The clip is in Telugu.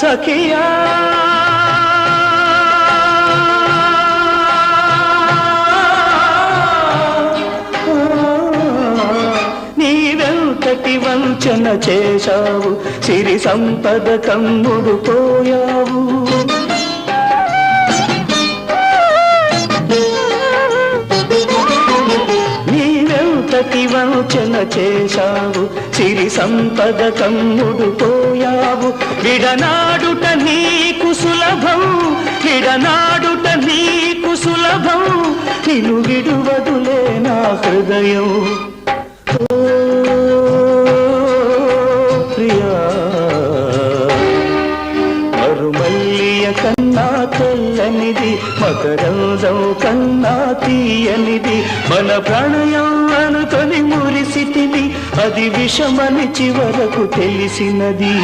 సఖియా నీవెంతటి వంచన చేశావు, సిరి సంపద కమ్ముడు పోయావు. నీవెంతటి వంచన చేశావు, సిరి సంపద కమ్ముడు పోయావు. విడనాడుట నీకు సులభం, విడనాడుట నీకు సులభం, నిన్ను విడువదులే నా హృదయం. ప్రియా మరుమల్లియ కన్నా తెల్లనిది, మకరందం కన్నా తీయనిది, మన ప్రణయం అనుకొని మురిసితివి, అది విషమని చివరకు తెలిసినది.